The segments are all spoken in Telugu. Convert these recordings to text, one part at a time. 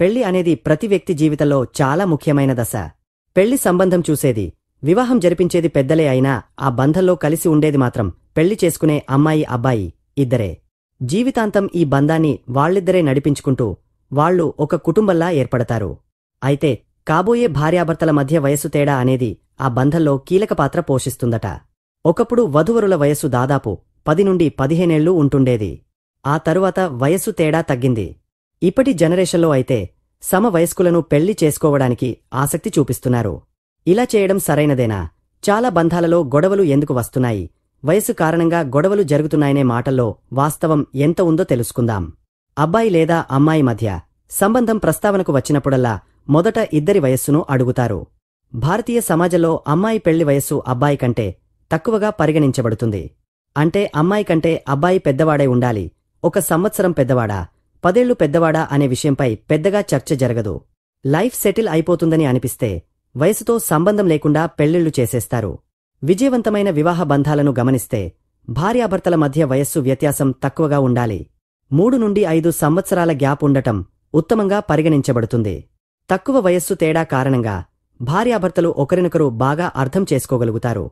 పెళ్లి అనేది ప్రతి వ్యక్తి జీవితంలో చాలా ముఖ్యమైన దశ. పెళ్లి సంబంధం చూసేది, వివాహం జరిపించేది పెద్దలే అయినా ఆ బంధంలో కలిసి ఉండేది మాత్రం పెళ్లి చేసుకునే అమ్మాయి అబ్బాయి ఇద్దరే. జీవితాంతం ఈ బంధాన్ని వాళ్ళిద్దరే నడిపించుకుంటూ వాళ్లు ఒక కుటుంబంలా ఏర్పడతారు. అయితే కాబోయే భార్యాభర్తల మధ్య వయస్సు తేడా అనేది ఆ బంధంలో కీలక పాత్ర పోషిస్తుందట. ఒకప్పుడు వధూవరుల వయస్సు దాదాపు 10 నుండి 15 ఏళ్లు ఉంటుండేది. ఆ తరువాత వయస్సు తేడా తగ్గింది. ఇప్పటి జనరేషన్లో అయితే సమవయస్కులను పెళ్లి చేసుకోవడానికి ఆసక్తి చూపిస్తున్నారు. ఇలా చేయడం సరైనదేనా? చాలా బంధాలలో గొడవలు ఎందుకు వస్తున్నాయి, వయస్సు కారణంగా గొడవలు జరుగుతున్నాయనే మాటల్లో వాస్తవం ఎంత ఉందో తెలుసుకుందాం. అబ్బాయి లేదా అమ్మాయి మధ్య సంబంధం ప్రస్తావనకు వచ్చినప్పుడల్లా మొదట ఇద్దరి వయస్సును అడుగుతారు. భారతీయ సమాజంలో అమ్మాయి పెళ్లి వయస్సు అబ్బాయి కంటే తక్కువగా పరిగణించబడుతుంది. అంటే అమ్మాయి కంటే అబ్బాయి పెద్దవాడై ఉండాలి. 1 సంవత్సరం పెద్దవాడా, 10 ఏళ్లు పెద్దవాడా అనే విషయంపై పెద్దగా చర్చ జరగదు. లైఫ్ సెటిల్ అయిపోతుందని అనిపిస్తే వయసుతో సంబంధం లేకుండా పెళ్లిళ్లు చేసేస్తారు. విజయవంతమైన వివాహ బంధాలను గమనిస్తే భార్యాభర్తల మధ్య వయస్సు వ్యత్యాసం తక్కువగా ఉండాలి. 3 నుండి 5 సంవత్సరాల గ్యాప్ ఉండటం ఉత్తమంగా పరిగణించబడుతుంది. తక్కువ వయస్సు తేడా కారణంగా భార్యాభర్తలు ఒకరినొకరు బాగా అర్థం చేసుకోగలుగుతారు.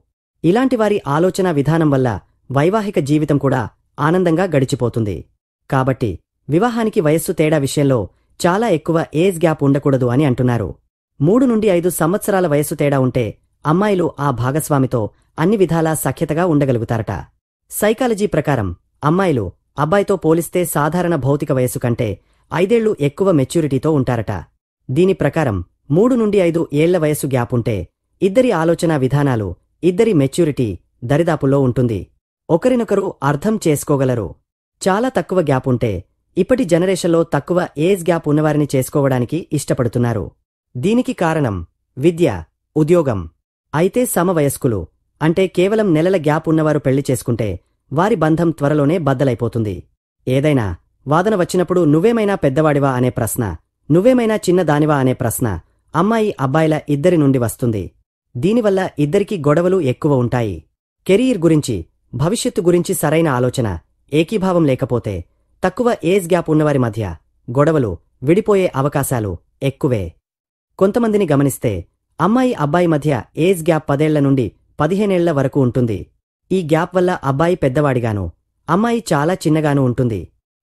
ఇలాంటివారి ఆలోచనా విధానం వల్ల వైవాహిక జీవితం కూడా ఆనందంగా గడిచిపోతుంది. కాబట్టి వివాహానికి వయస్సు తేడా విషయంలో చాలా ఎక్కువ ఏజ్ గ్యాప్ ఉండకూడదు అని అంటున్నారు. 3 నుండి 5 సంవత్సరాల వయస్సు తేడా ఉంటే అమ్మాయిలు ఆ భాగస్వామితో అన్ని విధాలా సఖ్యతగా ఉండగలుగుతారట. సైకాలజీ ప్రకారం అమ్మాయిలు అబ్బాయితో పోలిస్తే సాధారణ భౌతిక వయస్సు కంటే 5 ఏళ్లు ఎక్కువ మెచ్యూరిటీతో ఉంటారట. దీని ప్రకారం 3 నుండి 5 ఏళ్ల వయస్సు గ్యాప్ ఉంటే ఇద్దరి ఆలోచనా విధానాలు, ఇద్దరి మెచ్యూరిటీ దరిదాపుల్లో ఉంటుంది. ఒకరినొకరు అర్థం చేసుకోగలరు. చాలా తక్కువ గ్యాప్ ఉంటే ఇప్పటి జనరేషన్లో తక్కువ ఏజ్ గ్యాప్ ఉన్నవారిని చేసుకోవడానికి ఇష్టపడుతున్నారు. దీనికి కారణం విద్య, ఉద్యోగం. అయితే సమవయస్కులు అంటే కేవలం నెలల గ్యాప్ ఉన్నవారు పెళ్లి చేసుకుంటే వారి బంధం త్వరలోనే బద్దలైపోతుంది. ఏదైనా వాదన వచ్చినప్పుడు నువ్వేమైనా పెద్దవాడివా అనే ప్రశ్న, నువ్వేమైనా చిన్నదానివా అనే ప్రశ్న అమ్మాయి అబ్బాయిల ఇద్దరి నుండి వస్తుంది. దీనివల్ల ఇద్దరికీ గొడవలు ఎక్కువ ఉంటాయి. కెరీర్ గురించి, భవిష్యత్తు గురించి సరైన ఆలోచన, ఏకీభావం లేకపోతే తక్కువ ఏజ్ గ్యాప్ ఉన్నవారి మధ్య గొడవలు, విడిపోయే అవకాశాలు ఎక్కువే. కొంతమందిని గమనిస్తే అమ్మాయి అబ్బాయి మధ్య ఏజ్ గ్యాప్ 10 ఏళ్ల నుండి 15 ఏళ్ల వరకు ఉంటుంది. ఈ గ్యాప్ వల్ల అబ్బాయి పెద్దవాడిగానూ, అమ్మాయి చాలా చిన్నగానూ ఉంటుంది.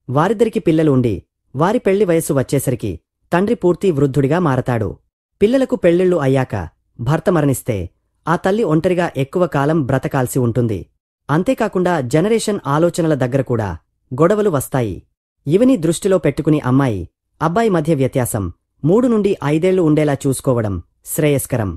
వారిద్దరికి పిల్లలు ఉండి వారి పెళ్లి వయస్సు వచ్చేసరికి తండ్రి పూర్తి వృద్ధుడిగా మారతాడు. పిల్లలకు పెళ్లిళ్లు అయ్యాక భర్త మరణిస్తే ఆ తల్లి ఒంటరిగా ఎక్కువ కాలం బ్రతకాల్సి ఉంటుంది. అంతేకాకుండా జనరేషన్ ఆలోచనల దగ్గర కూడా గొడవలు వస్తాయి. ఇవని దృష్టిలో పెట్టుకుని అమ్మాయి అబ్బాయి మధ్య వ్యత్యాసం 3 నుండి 5 ఏళ్లు ఉండేలా చూసుకోవడం శ్రేయస్కరం.